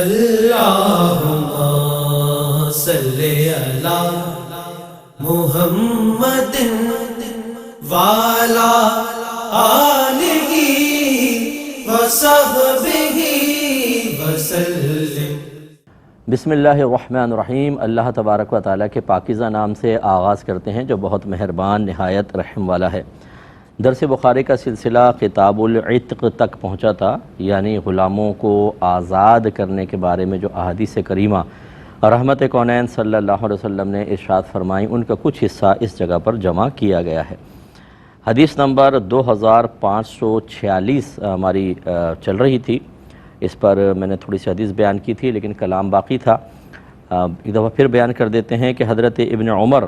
اللہم صلی علی محمد وعلی آلہ وصحبہ وسلم۔ بسم اللہ الرحمن الرحیم۔ اللہ تبارک و تعالیٰ کے پاکیزہ نام سے آغاز کرتے ہیں جو بہت مہربان نہایت رحم والا ہے۔ درس بخاری کا سلسلہ کتاب العتق تک پہنچا تھا، یعنی غلاموں کو آزاد کرنے کے بارے میں جو احادیث کریمہ رحمت کونین صلی اللہ علیہ وسلم نے ارشاد فرمائیں، ان کا کچھ حصہ اس جگہ پر جمع کیا گیا ہے۔ حدیث نمبر 2546 ہماری چل رہی تھی، اس پر میں نے تھوڑی سی حدیث بیان کی تھی لیکن کلام باقی تھا۔ ایک دفعہ پھر بیان کر دیتے ہیں کہ حضرت ابن عمر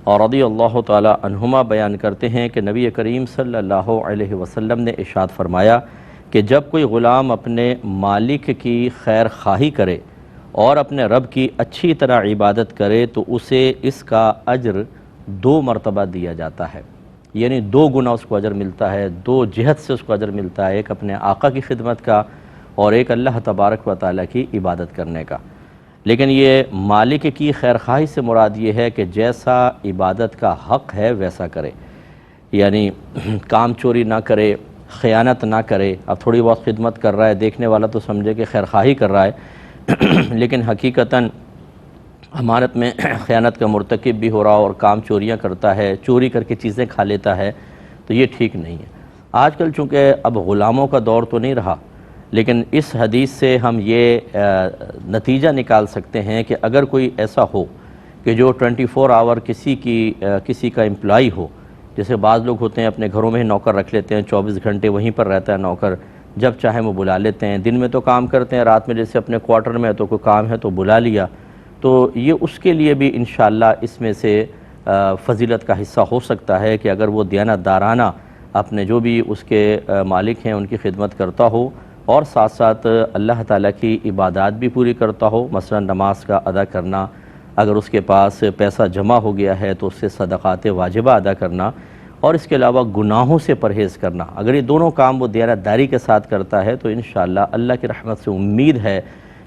اور رضی اللہ تعالی عنہما بیان کرتے ہیں کہ نبی کریم صلی اللہ علیہ وسلم نے ارشاد فرمایا کہ جب کوئی غلام اپنے مالک کی خیر خواہی کرے اور اپنے رب کی اچھی طرح عبادت کرے تو اسے اس کا اجر 2 مرتبہ دیا جاتا ہے، یعنی 2 گنا اس کو اجر ملتا ہے، 2 جہت سے اس کو اجر ملتا ہے، ایک اپنے آقا کی خدمت کا اور ایک اللہ تبارک و تعالیٰ کی عبادت کرنے کا۔ لیکن یہ مالک کی خیرخواہی سے مراد یہ ہے کہ جیسا عبادت کا حق ہے ویسا کرے، یعنی کام چوری نہ کرے، خیانت نہ کرے۔ اب تھوڑی بہت خدمت کر رہا ہے، دیکھنے والا تو سمجھے کہ خیرخواہی کر رہا ہے لیکن حقیقتاً امانت میں خیانت کا مرتکب بھی ہو رہا اور کام چوریاں کرتا ہے، چوری کر کے چیزیں کھا لیتا ہے، تو یہ ٹھیک نہیں ہے۔ آج کل چونکہ اب غلاموں کا دور تو نہیں رہا، لیکن اس حدیث سے ہم یہ نتیجہ نکال سکتے ہیں کہ اگر کوئی ایسا ہو کہ جو 24 آور کسی کا امپلائی ہو، جیسے بعض لوگ ہوتے ہیں اپنے گھروں میں ہی نوکر رکھ لیتے ہیں، 24 گھنٹے وہیں پر رہتا ہے نوکر، جب چاہیں وہ بلا لیتے ہیں، دن میں تو کام کرتے ہیں، رات میں جیسے اپنے کوارٹر میں تو کوئی کام ہے تو بلا لیا، تو یہ اس کے لیے بھی انشاءاللہ اس میں سے فضیلت کا حصہ ہو سکتا ہے کہ اگر وہ دیانت دارانہ اپنے جو بھی اس کے مالک ہیں ان کی خدمت کرتا ہو اور ساتھ ساتھ اللہ تعالیٰ کی عبادات بھی پوری کرتا ہو، مثلا نماز کا ادا کرنا، اگر اس کے پاس پیسہ جمع ہو گیا ہے تو اس سے صدقات واجبہ ادا کرنا، اور اس کے علاوہ گناہوں سے پرہیز کرنا، اگر یہ دونوں کام وہ دیانت داری کے ساتھ کرتا ہے تو انشاءاللہ اللہ کی رحمت سے امید ہے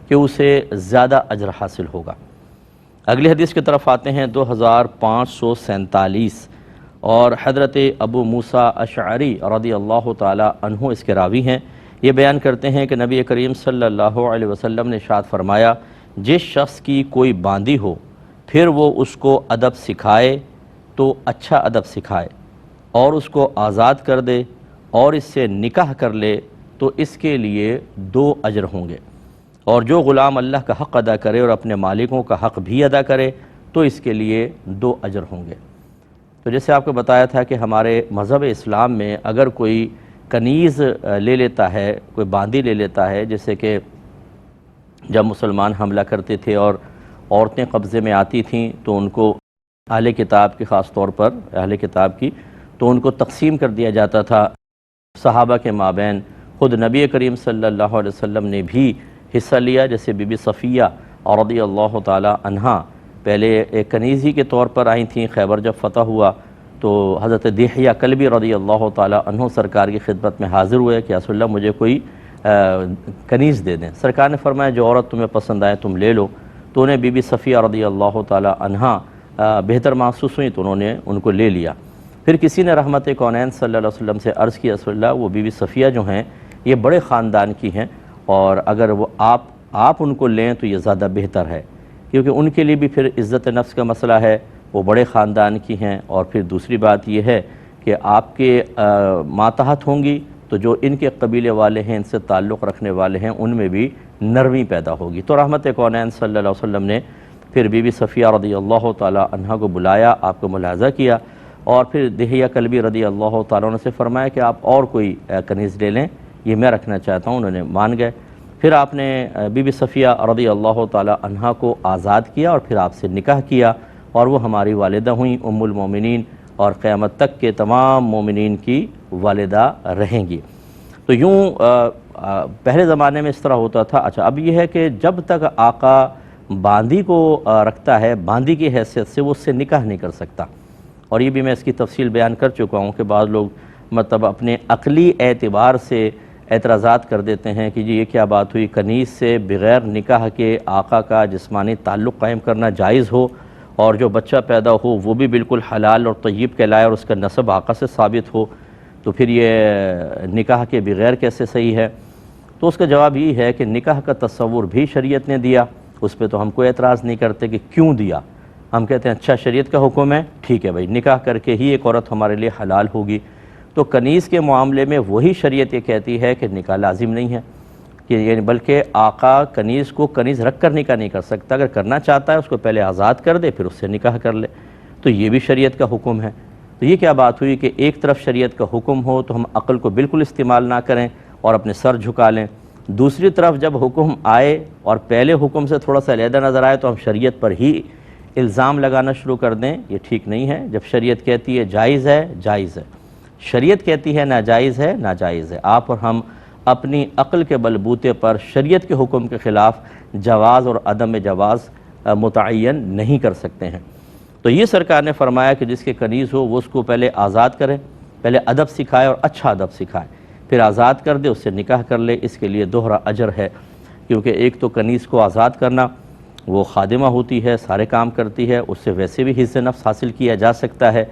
کہ اسے زیادہ اجر حاصل ہوگا۔ اگلی حدیث کی طرف آتے ہیں 2547، اور حضرت ابو موسیٰ اشعری رضی اللہ تعالی عنہ اس کے راوی ہیں۔ یہ بیان کرتے ہیں کہ نبی کریم صلی اللہ علیہ وسلم نے ارشاد فرمایا، جس شخص کی کوئی باندی ہو پھر وہ اس کو ادب سکھائے تو اچھا ادب سکھائے، اور اس کو آزاد کر دے اور اس سے نکاح کر لے تو اس کے لیے 2 اجر ہوں گے، اور جو غلام اللہ کا حق ادا کرے اور اپنے مالکوں کا حق بھی ادا کرے تو اس کے لیے 2 اجر ہوں گے۔ تو جیسے آپ کو بتایا تھا کہ ہمارے مذہب اسلام میں اگر کوئی کنیز لے لیتا ہے، کوئی باندی لے لیتا ہے، جیسے کہ جب مسلمان حملہ کرتے تھے اور عورتیں قبضے میں آتی تھیں تو ان کو اہل کتاب کی، خاص طور پر اہل کتاب کی، تو ان کو تقسیم کر دیا جاتا تھا صحابہ کے مابین۔ خود نبی کریم صلی اللہ علیہ وسلم نے بھی حصہ لیا، جیسے بی بی صفیہ رضی اللہ تعالی عنہا پہلے ایک کنیز ہی کے طور پر آئی تھیں، خیبر جب فتح ہوا تو حضرت دحیہ کلبی رضی اللہ تعالی عنہ سرکار کی خدمت میں حاضر ہوئے کہ یا رسول اللہ مجھے کوئی کنیز دے دیں۔ سرکار نے فرمایا جو عورت تمہیں پسند آئے تم لے لو، تو انہیں بی بی صفیہ رضی اللہ تعالی عنہا بہتر محسوس ہوئی تو انہوں نے ان کو لے لیا۔ پھر کسی نے رحمت کونین صلی اللہ علیہ وسلم سے عرض کیا رسول اللہ وہ بی بی صفیہ جو ہیں یہ بڑے خاندان کی ہیں، اور اگر وہ آپ ان کو لیں تو یہ زیادہ بہتر ہے، کیونکہ ان کے لیے بھی پھر عزت نفس کا مسئلہ ہے، وہ بڑے خاندان کی ہیں، اور پھر دوسری بات یہ ہے کہ آپ کے ماتحت ہوں گی تو جو ان کے قبیلے والے ہیں، ان سے تعلق رکھنے والے ہیں، ان میں بھی نرمی پیدا ہوگی۔ تو رحمت کونین صلی اللہ علیہ وسلم نے پھر بی بی صفیہ رضی اللہ تعالی عنہ کو بلایا، آپ کو ملاحظہ کیا، اور پھر دحیہ کلبی رضی اللہ تعالیٰ عنہ سے فرمایا کہ آپ اور کوئی کنیز لے لیں، یہ میں رکھنا چاہتا ہوں۔ انہوں نے مان گئے۔ پھر آپ نے بی بی صفیہ رضی اللہ تعالی عنہ کو آزاد کیا اور پھر آپ سے نکاح کیا، اور وہ ہماری والدہ ہوئیں، ام المومنین، اور قیامت تک کے تمام مومنین کی والدہ رہیں گی۔ تو یوں پہلے زمانے میں اس طرح ہوتا تھا۔ اچھا، اب یہ ہے کہ جب تک آقا باندی کو رکھتا ہے، باندی کی حیثیت سے وہ اس سے نکاح نہیں کر سکتا، اور یہ بھی میں اس کی تفصیل بیان کر چکا ہوں کہ بعض لوگ مطلب اپنے عقلی اعتبار سے اعتراضات کر دیتے ہیں کہ جی یہ کیا بات ہوئی، کنیز سے بغیر نکاح کے آقا کا جسمانی تعلق قائم کرنا جائز ہو اور جو بچہ پیدا ہو وہ بھی بالکل حلال اور طیب کہلائے اور اس کا نسب آقا سے ثابت ہو، تو پھر یہ نکاح کے بغیر کیسے صحیح ہے؟ تو اس کا جواب یہ ہے کہ نکاح کا تصور بھی شریعت نے دیا، اس پہ تو ہم کوئی اعتراض نہیں کرتے کہ کیوں دیا۔ ہم کہتے ہیں اچھا شریعت کا حکم ہے، ٹھیک ہے بھائی، نکاح کر کے ہی ایک عورت ہمارے لیے حلال ہوگی۔ تو کنیز کے معاملے میں وہی شریعت یہ کہتی ہے کہ نکاح لازم نہیں ہے، کہ یعنی بلکہ آقا کنیز کو کنیز رکھ کر نکاح نہیں کر سکتا، اگر کرنا چاہتا ہے اس کو پہلے آزاد کر دے پھر اس سے نکاح کر لے، تو یہ بھی شریعت کا حکم ہے۔ تو یہ کیا بات ہوئی کہ ایک طرف شریعت کا حکم ہو تو ہم عقل کو بالکل استعمال نہ کریں اور اپنے سر جھکا لیں، دوسری طرف جب حکم آئے اور پہلے حکم سے تھوڑا سا علیحدہ نظر آئے تو ہم شریعت پر ہی الزام لگانا شروع کر دیں، یہ ٹھیک نہیں ہے۔ جب شریعت کہتی ہے جائز ہے، جائز ہے، شریعت کہتی ہے ناجائز ہے، ناجائز ہے، آپ اور ہم اپنی عقل کے بلبوتے پر شریعت کے حکم کے خلاف جواز اور عدم جواز متعین نہیں کر سکتے ہیں۔ تو یہ سرکار نے فرمایا کہ جس کے کنیز ہو وہ اس کو پہلے آزاد کرے، پہلے ادب سکھائے اور اچھا ادب سکھائے، پھر آزاد کر دے، اس سے نکاح کر لے، اس کے لیے دوہرا اجر ہے، کیونکہ ایک تو کنیز کو آزاد کرنا، وہ خادمہ ہوتی ہے، سارے کام کرتی ہے، اس سے ویسے بھی حظ نفس حاصل کیا جا سکتا ہے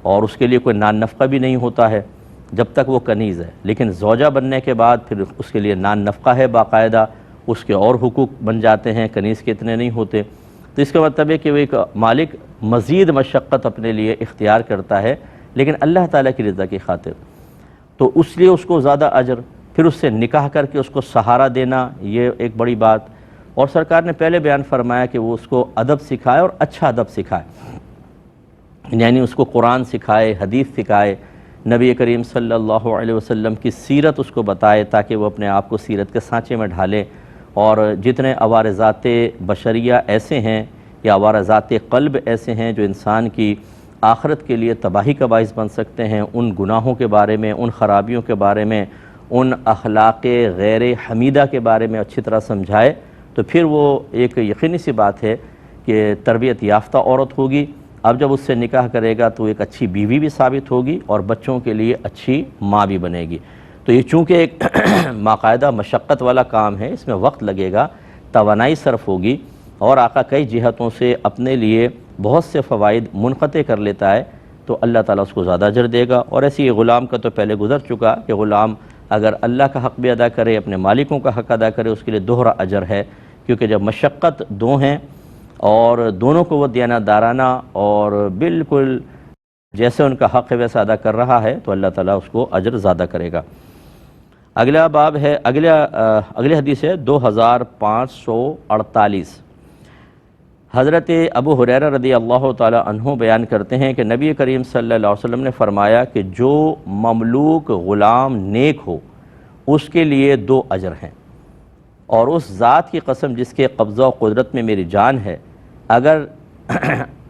اور اس کے لیے کوئی نان نفقہ بھی نہیں ہوتا ہے جب تک وہ کنیز ہے، لیکن زوجہ بننے کے بعد پھر اس کے لیے نان نفقہ ہے، باقاعدہ اس کے اور حقوق بن جاتے ہیں، کنیز کے اتنے نہیں ہوتے۔ تو اس کا مطلب ہے کہ وہ ایک مالک مزید مشقت اپنے لیے اختیار کرتا ہے لیکن اللہ تعالیٰ کی رضا کی خاطر، تو اس لیے اس کو زیادہ اجر، پھر اس سے نکاح کر کے اس کو سہارا دینا، یہ ایک بڑی بات۔ اور سرکار نے پہلے بیان فرمایا کہ وہ اس کو ادب سکھائے اور اچھا ادب سکھائے، یعنی اس کو قرآن سکھائے، حدیث سکھائے، نبی کریم صلی اللہ علیہ وسلم کی سیرت اس کو بتائے تاکہ وہ اپنے آپ کو سیرت کے سانچے میں ڈھالے، اور جتنے عوارضات بشریہ ایسے ہیں یا عوارضات قلب ایسے ہیں جو انسان کی آخرت کے لیے تباہی کا باعث بن سکتے ہیں، ان گناہوں کے بارے میں، ان خرابیوں کے بارے میں، ان اخلاق غیر حمیدہ کے بارے میں اچھی طرح سمجھائے، تو پھر وہ ایک یقینی سی بات ہے کہ تربیت یافتہ عورت ہوگی۔ اب جب اس سے نکاح کرے گا تو ایک اچھی بیوی بھی ثابت ہوگی اور بچوں کے لیے اچھی ماں بھی بنے گی۔ تو یہ چونکہ ایک باقاعدہ مشقت والا کام ہے، اس میں وقت لگے گا، توانائی صرف ہوگی، اور آقا کئی جہتوں سے اپنے لیے بہت سے فوائد منقطع کر لیتا ہے، تو اللہ تعالیٰ اس کو زیادہ اجر دے گا۔ اور ایسی غلام کا تو پہلے گزر چکا کہ غلام اگر اللہ کا حق بھی ادا کرے، اپنے مالکوں کا حق ادا کرے، اس کے لیے دوہرا اجر ہے، کیونکہ جب مشقت دو ہیں اور دونوں کو وہ دیانتدارانہ اور بالکل جیسے ان کا حق ہے ویسا ادا کر رہا ہے تو اللہ تعالیٰ اس کو اجر زیادہ کرے گا۔ اگلا باب ہے، اگلی حدیث ہے 2548۔ حضرت ابو ہریرہ رضی اللہ تعالی عنہ بیان کرتے ہیں کہ نبی کریم صلی اللہ علیہ وسلم نے فرمایا کہ جو مملوک غلام نیک ہو اس کے لیے 2 اجر ہیں، اور اس ذات کی قسم جس کے قبضہ و قدرت میں میری جان ہے، اگر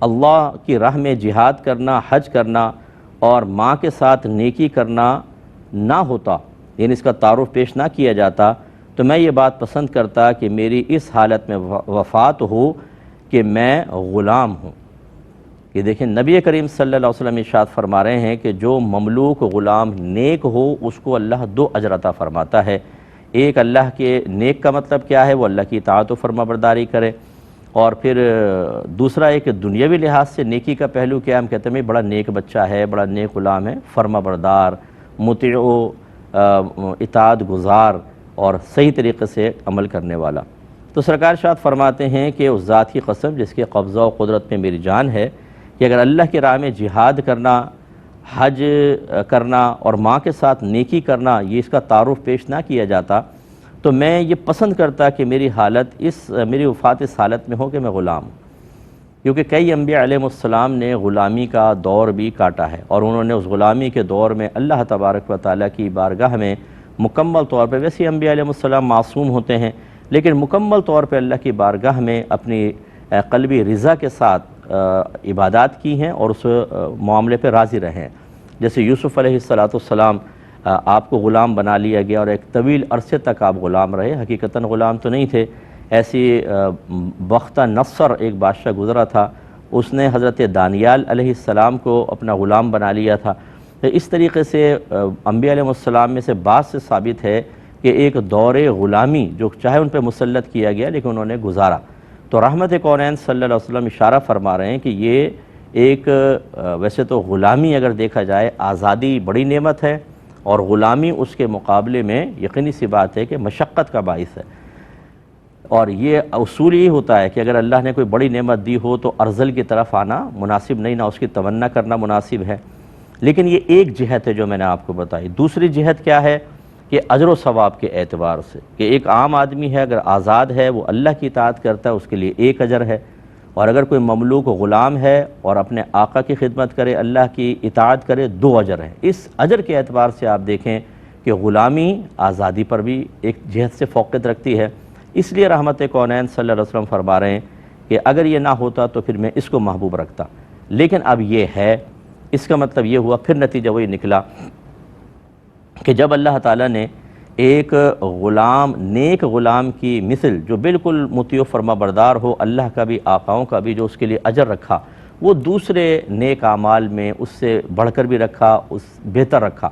اللہ کی راہ میں جہاد کرنا، حج کرنا اور ماں کے ساتھ نیکی کرنا نہ ہوتا، یعنی اس کا تعارف پیش نہ کیا جاتا، تو میں یہ بات پسند کرتا کہ میری اس حالت میں وفات ہو کہ میں غلام ہوں۔ یہ دیکھیں نبی کریم صلی اللہ علیہ وسلم ارشاد فرما رہے ہیں کہ جو مملوک غلام نیک ہو اس کو اللہ 2 اجر عطا فرماتا ہے۔ ایک، اللہ کے نیک کا مطلب کیا ہے؟ وہ اللہ کی اطاعت و فرما برداری کرے، اور پھر دوسرا ایک دنیاوی لحاظ سے نیکی کا پہلو کیا؟ ہم کہتے ہیں بڑا نیک بچہ ہے، بڑا نیک غلام ہے، فرما بردار، مطیع و اطاعت گزار اور صحیح طریقے سے عمل کرنے والا۔ تو سرکار ارشاد فرماتے ہیں کہ اس ذات کی قسم جس کے قبضہ و قدرت میں میری جان ہے کہ اگر اللہ کی راہ میں جہاد کرنا، حج کرنا اور ماں کے ساتھ نیکی کرنا یہ اس کا تعارف پیش نہ کیا جاتا، تو میں یہ پسند کرتا کہ میری وفات اس حالت میں ہو کہ میں غلام ہوں، کیونکہ کئی انبیاء علیہ السلام نے غلامی کا دور بھی کاٹا ہے اور انہوں نے اس غلامی کے دور میں اللہ تبارک و تعالیٰ کی بارگاہ میں مکمل طور پہ، ویسے انبیاء علیہ السلام معصوم ہوتے ہیں لیکن مکمل طور پہ اللہ کی بارگاہ میں اپنی قلبی رضا کے ساتھ عبادات کی ہیں اور اس معاملے پہ راضی رہے ہیں۔ جیسے یوسف علیہ السلام آپ کو غلام بنا لیا گیا اور ایک طویل عرصے تک آپ غلام رہے، حقیقتاً غلام تو نہیں تھے، ایسی بختہ نصر ایک بادشاہ گزرا تھا، اس نے حضرت دانیال علیہ السلام کو اپنا غلام بنا لیا تھا۔ تو اس طریقے سے انبیاء علیہ السلام میں سے بعض سے ثابت ہے کہ ایک دور غلامی جو چاہے ان پہ مسلط کیا گیا لیکن انہوں نے گزارا. تو رحمت کونین صلی اللہ علیہ وسلم اشارہ فرما رہے ہیں کہ یہ ایک ویسے تو غلامی اگر دیکھا جائے آزادی بڑی نعمت ہے، اور غلامی اس کے مقابلے میں یقینی سی بات ہے کہ مشقت کا باعث ہے. اور یہ اصول یہ ہوتا ہے کہ اگر اللہ نے کوئی بڑی نعمت دی ہو تو ارذل کی طرف آنا مناسب نہیں، نہ اس کی تمنا کرنا مناسب ہے. لیکن یہ ایک جہت ہے جو میں نے آپ کو بتائی. دوسری جہت کیا ہے کہ اجر و ثواب کے اعتبار سے، کہ ایک عام آدمی ہے اگر آزاد ہے وہ اللہ کی اطاعت کرتا ہے اس کے لیے ایک اجر ہے، اور اگر کوئی مملوک غلام ہے اور اپنے آقا کی خدمت کرے اللہ کی اطاعت کرے 2 اجر ہیں. اس اجر کے اعتبار سے آپ دیکھیں کہ غلامی آزادی پر بھی ایک جہت سے فوقیت رکھتی ہے. اس لیے رحمت کونین صلی اللہ علیہ وسلم فرما رہے ہیں کہ اگر یہ نہ ہوتا تو پھر میں اس کو محبوب رکھتا، لیکن اب یہ ہے. اس کا مطلب یہ ہوا، پھر نتیجہ وہی نکلا کہ جب اللہ تعالیٰ نے ایک غلام، نیک غلام کی مثل جو بالکل مطیع و فرما بردار ہو، اللہ کا بھی آقاؤں کا بھی، جو اس کے لیے اجر رکھا، وہ دوسرے نیک اعمال میں اس سے بڑھ کر بھی رکھا، بہتر رکھا،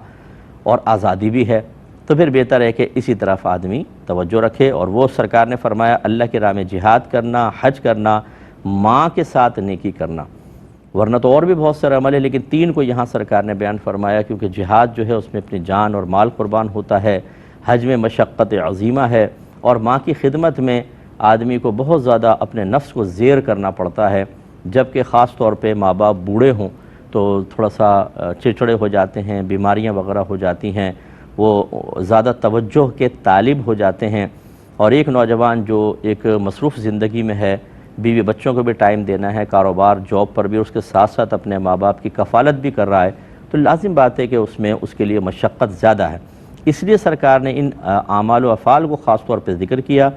اور آزادی بھی ہے. تو پھر بہتر ہے کہ اسی طرف آدمی توجہ رکھے. اور وہ سرکار نے فرمایا اللہ کی راہ میں جہاد کرنا، حج کرنا، ماں کے ساتھ نیکی کرنا. ورنہ تو اور بھی بہت سارے عمل ہے، لیکن 3 کو یہاں سرکار نے بیان فرمایا، کیونکہ جہاد جو ہے اس میں اپنی جان اور مال قربان ہوتا ہے، حج میں مشقت عظیمہ ہے، اور ماں کی خدمت میں آدمی کو بہت زیادہ اپنے نفس کو زیر کرنا پڑتا ہے. جبکہ خاص طور پہ ماں باپ بوڑھے ہوں تو تھوڑا سا چڑچڑے ہو جاتے ہیں، بیماریاں وغیرہ ہو جاتی ہیں، وہ زیادہ توجہ کے طالب ہو جاتے ہیں. اور ایک نوجوان جو ایک مصروف زندگی میں ہے، بیوی بچوں کو بھی ٹائم دینا ہے، کاروبار جاب پر بھی، اس کے ساتھ ساتھ اپنے ماں باپ کی کفالت بھی کر رہا ہے، تو لازم بات ہے کہ اس میں اس کے لیے مشقت زیادہ ہے. اس لیے سرکار نے ان اعمال و افعال کو خاص طور پہ ذکر کیا.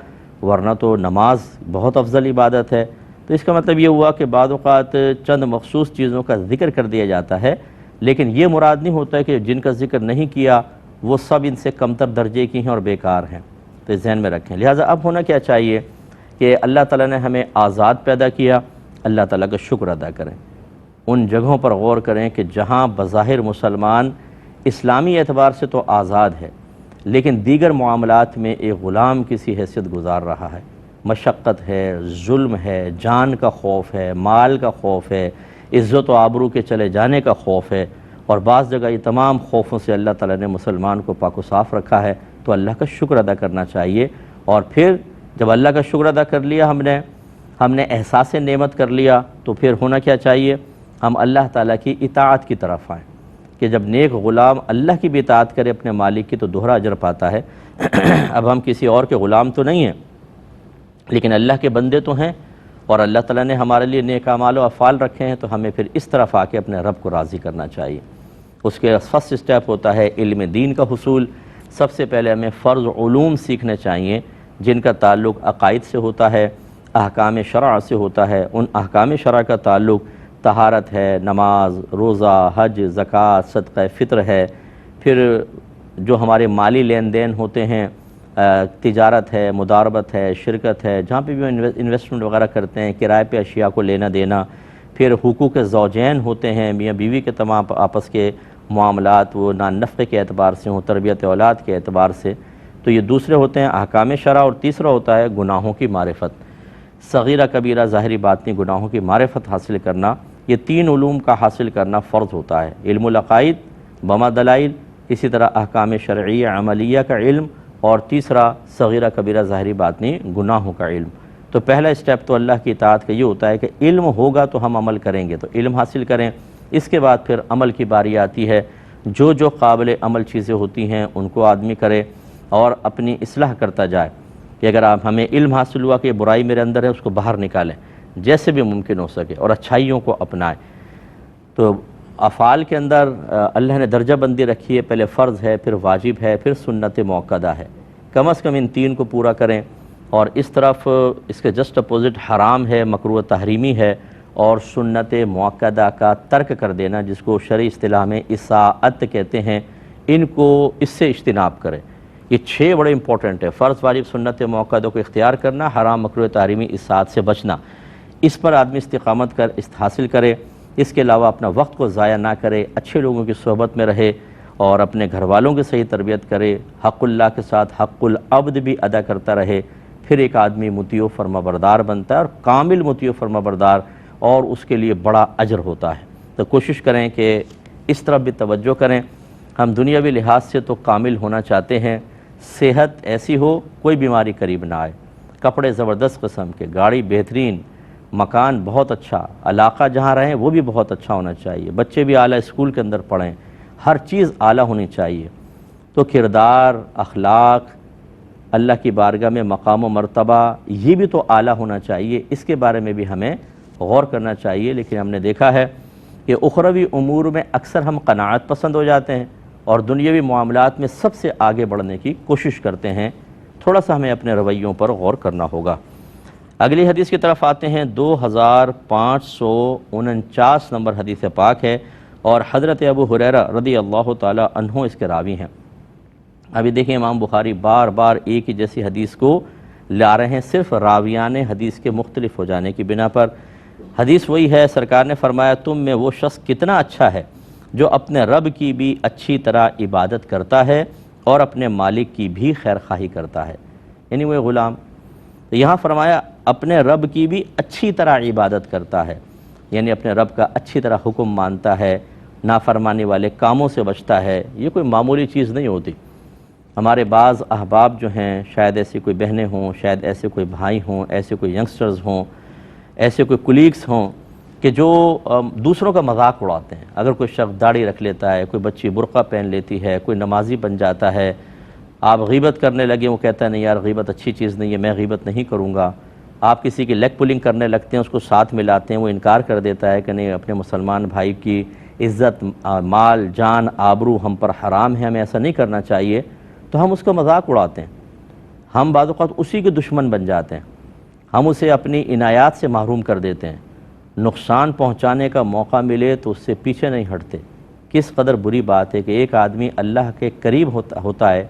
ورنہ تو نماز بہت افضل عبادت ہے. تو اس کا مطلب یہ ہوا کہ بعض اوقات چند مخصوص چیزوں کا ذکر کر دیا جاتا ہے، لیکن یہ مراد نہیں ہوتا ہے کہ جن کا ذکر نہیں کیا وہ سب ان سے کمتر درجے کی ہیں اور بیکار ہیں. تو ذہن میں رکھیں. لہٰذا اب ہونا کیا چاہیے کہ اللہ تعالیٰ نے ہمیں آزاد پیدا کیا، اللہ تعالیٰ کا شکر ادا کریں. ان جگہوں پر غور کریں کہ جہاں بظاہر مسلمان اسلامی اعتبار سے تو آزاد ہے، لیکن دیگر معاملات میں ایک غلام کی سی حیثیت گزار رہا ہے. مشقت ہے، ظلم ہے، جان کا خوف ہے، مال کا خوف ہے، عزت و آبرو کے چلے جانے کا خوف ہے. اور بعض جگہ یہ تمام خوفوں سے اللہ تعالیٰ نے مسلمان کو پاک و صاف رکھا ہے. تو اللہ کا شکر ادا کرنا چاہیے. اور پھر جب اللہ کا شکر ادا کر لیا ہم نے احساس نعمت کر لیا، تو پھر ہونا کیا چاہیے؟ ہم اللہ تعالیٰ کی اطاعت کی طرف آئیں. کہ جب نیک غلام اللہ کی بھی اطاعت کرے اپنے مالک کی تو دوہرا اجر پاتا ہے. اب ہم کسی اور کے غلام تو نہیں ہیں، لیکن اللہ کے بندے تو ہیں، اور اللہ تعالیٰ نے ہمارے لیے نیک اعمال و افعال رکھے ہیں، تو ہمیں پھر اس طرف آ کے اپنے رب کو راضی کرنا چاہیے. اس کے فرسٹ سٹیپ ہوتا ہے علم دین کا حصول. سب سے پہلے ہمیں فرض علوم سیکھنے چاہیے جن کا تعلق عقائد سے ہوتا ہے، احکام شرع سے ہوتا ہے. ان احکام شرع کا تعلق طہارت ہے، نماز، روزہ، حج، زکوٰۃ، صدقہ فطر ہے. پھر جو ہمارے مالی لین دین ہوتے ہیں، تجارت ہے، مداربت ہے، شرکت ہے، جہاں پہ بھی انویسٹمنٹ وغیرہ کرتے ہیں، کرائے پہ اشیاء کو لینا دینا. پھر حقوق زوجین ہوتے ہیں، میاں بیوی کے تمام آپس کے معاملات، وہ نان نفقے کے اعتبار سے ہوں، تربیت اولاد کے اعتبار سے. تو یہ دوسرے ہوتے ہیں احکام شرع. اور تیسرا ہوتا ہے گناہوں کی معرفت، صغیرہ کبیرہ ظاہری باطنی گناہوں کی معرفت حاصل کرنا. یہ 3 علوم کا حاصل کرنا فرض ہوتا ہے. علم العقائد بما دلائل، اسی طرح احکام شرعیہ عملیہ کا علم، اور تیسرا صغیرہ کبیرہ ظاہری باطنی گناہوں کا علم. تو پہلا اسٹیپ تو اللہ کی اطاعت کا یہ ہوتا ہے کہ علم ہوگا تو ہم عمل کریں گے، تو علم حاصل کریں. اس کے بعد پھر عمل کی باری آتی ہے. جو قابل عمل چیزیں ہوتی ہیں ان کو آدمی کرے اور اپنی اصلاح کرتا جائے. کہ اگر ہمیں علم حاصل ہوا کہ برائی میرے اندر ہے، اس کو باہر نکالیں جیسے بھی ممکن ہو سکے، اور اچھائیوں کو اپنائیں. تو افعال کے اندر اللہ نے درجہ بندی رکھی ہے. پہلے فرض ہے، پھر واجب ہے، پھر سنت موقدہ ہے. کم از کم ان 3 کو پورا کریں. اور اس طرف اس کے جسٹ اپوزٹ حرام ہے، مکروہ تحریمی ہے، اور سنت موقدہ کا ترک کر دینا، جس کو شرعی اصطلاح میں اصاعت کہتے ہیں، ان کو اس سے اجتناب کریں. یہ 6 بڑے امپورٹنٹ ہے. فرض، واجب، سنت موقدہ کو اختیار کرنا، حرام، مکروہ تحریمی، اصاعت سے بچنا. اس پر آدمی استقامت حاصل کرے. اس کے علاوہ اپنا وقت کو ضائع نہ کرے، اچھے لوگوں کی صحبت میں رہے اور اپنے گھر والوں کی صحیح تربیت کرے، حق اللہ کے ساتھ حق العبد بھی ادا کرتا رہے، پھر ایک آدمی مطیع و فرما بردار بنتا ہے، اور کامل مطیع و فرما بردار، اور اس کے لیے بڑا اجر ہوتا ہے۔ تو کوشش کریں کہ اس طرف بھی توجہ کریں۔ ہم دنیاوی لحاظ سے تو کامل ہونا چاہتے ہیں، صحت ایسی ہو کوئی بیماری قریب نہ آئے، کپڑے زبردست قسم کے، گاڑی بہترین، مکان بہت اچھا، علاقہ جہاں رہیں وہ بھی بہت اچھا ہونا چاہیے، بچے بھی اعلیٰ اسکول کے اندر پڑھیں، ہر چیز اعلیٰ ہونی چاہیے۔ تو کردار، اخلاق، اللہ کی بارگاہ میں مقام و مرتبہ، یہ بھی تو اعلیٰ ہونا چاہیے، اس کے بارے میں بھی ہمیں غور کرنا چاہیے۔ لیکن ہم نے دیکھا ہے کہ اخروی امور میں اکثر ہم قناعت پسند ہو جاتے ہیں اور دنیاوی معاملات میں سب سے آگے بڑھنے کی کوشش کرتے ہیں۔ تھوڑا سا ہمیں اپنے رویوں پر غور کرنا ہوگا۔ اگلی حدیث کی طرف آتے ہیں، 2549 نمبر حدیث پاک ہے، اور حضرت ابو ہریرہ رضی اللہ تعالی عنہ اس کے راوی ہیں۔ ابھی دیکھیں امام بخاری بار بار ایک ہی جیسی حدیث کو لا رہے ہیں، صرف راویان حدیث کے مختلف ہو جانے کی بنا پر۔ حدیث وہی ہے، سرکار نے فرمایا تم میں وہ شخص کتنا اچھا ہے جو اپنے رب کی بھی اچھی طرح عبادت کرتا ہے اور اپنے مالک کی بھی خیر خواہی کرتا ہے، یعنی وہ غلام۔ تو یہاں فرمایا اپنے رب کی بھی اچھی طرح عبادت کرتا ہے، یعنی اپنے رب کا اچھی طرح حکم مانتا ہے، نافرمانی والے کاموں سے بچتا ہے۔ یہ کوئی معمولی چیز نہیں ہوتی۔ ہمارے بعض احباب جو ہیں، شاید ایسی کوئی بہنیں ہوں، شاید ایسے کوئی بھائی ہوں، ایسے کوئی ینگسٹرز ہوں، ایسے کوئی کولیگس ہوں کہ جو دوسروں کا مذاق اڑاتے ہیں۔ اگر کوئی شخص داڑھی رکھ لیتا ہے، کوئی بچی برقع پہن لیتی ہے، کوئی نمازی بن جاتا ہے، آپ غیبت کرنے لگے، وہ کہتا ہے نہیں یار غیبت اچھی چیز نہیں ہے، میں غیبت نہیں کروں گا۔ آپ کسی کی لیگ پولنگ کرنے لگتے ہیں، اس کو ساتھ ملاتے ہیں، وہ انکار کر دیتا ہے کہ نہیں، اپنے مسلمان بھائی کی عزت، مال، جان، آبرو ہم پر حرام ہے، ہمیں ایسا نہیں کرنا چاہیے، تو ہم اس کا مذاق اڑاتے ہیں۔ ہم بعض اوقات اسی کے دشمن بن جاتے ہیں، ہم اسے اپنی عنایات سے محروم کر دیتے ہیں، نقصان پہنچانے کا موقع ملے تو اس سے پیچھے نہیں ہٹتے۔ کس قدر بری بات ہے کہ ایک آدمی اللہ کے قریب ہوتا ہے،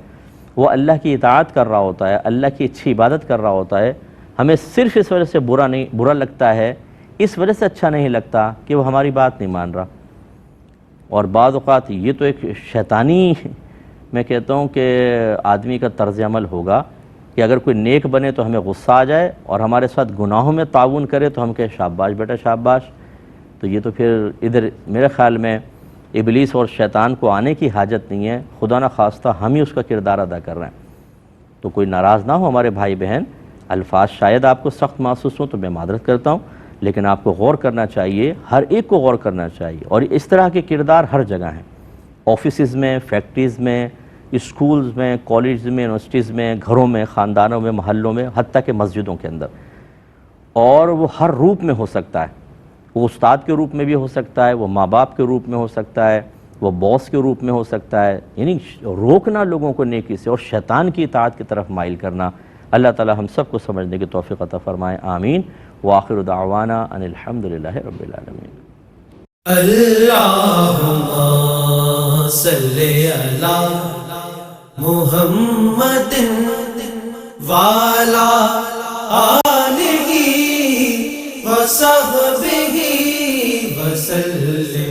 وہ اللہ کی اطاعت کر رہا ہوتا ہے، اللہ کی اچھی عبادت کر رہا ہوتا ہے، ہمیں صرف اس وجہ سے برا لگتا ہے، اس وجہ سے اچھا نہیں لگتا کہ وہ ہماری بات نہیں مان رہا۔ اور بعض اوقات یہ تو ایک شیطانی، میں کہتا ہوں کہ آدمی کا طرز عمل ہوگا کہ اگر کوئی نیک بنے تو ہمیں غصہ آ جائے، اور ہمارے ساتھ گناہوں میں تعاون کرے تو ہم کہیں شاباش بیٹا شاباش۔ تو یہ تو پھر ادھر میرے خیال میں ابلیس اور شیطان کو آنے کی حاجت نہیں ہے، خدا نہ خواستہ ہم ہی اس کا کردار ادا کر رہے ہیں۔ تو کوئی ناراض نہ ہو ہمارے بھائی بہن، الفاظ شاید آپ کو سخت محسوس ہوں تو میں معذرت کرتا ہوں، لیکن آپ کو غور کرنا چاہیے، ہر ایک کو غور کرنا چاہیے۔ اور اس طرح کے کردار ہر جگہ ہیں، آفیسز میں، فیکٹریز میں، اسکولز میں، کالجز میں، یونیورسٹیز میں، گھروں میں، خاندانوں میں، محلوں میں، حتیٰ کہ مسجدوں کے اندر۔ اور وہ ہر روپ میں ہو سکتا ہے، وہ استاد کے روپ میں بھی ہو سکتا ہے، وہ ماں باپ کے روپ میں ہو سکتا ہے، وہ باس کے روپ میں ہو سکتا ہے، یعنی روکنا لوگوں کو نیکی سے اور شیطان کی اطاعت کی طرف مائل کرنا۔ اللہ تعالی ہم سب کو سمجھنے کی توفیق عطا فرمائے، آمین۔ وآخر دعوانا ان الحمدللہ رب العالمین۔ اللہم صلی علی محمد وعلی آلہ وصحبہ وسلم۔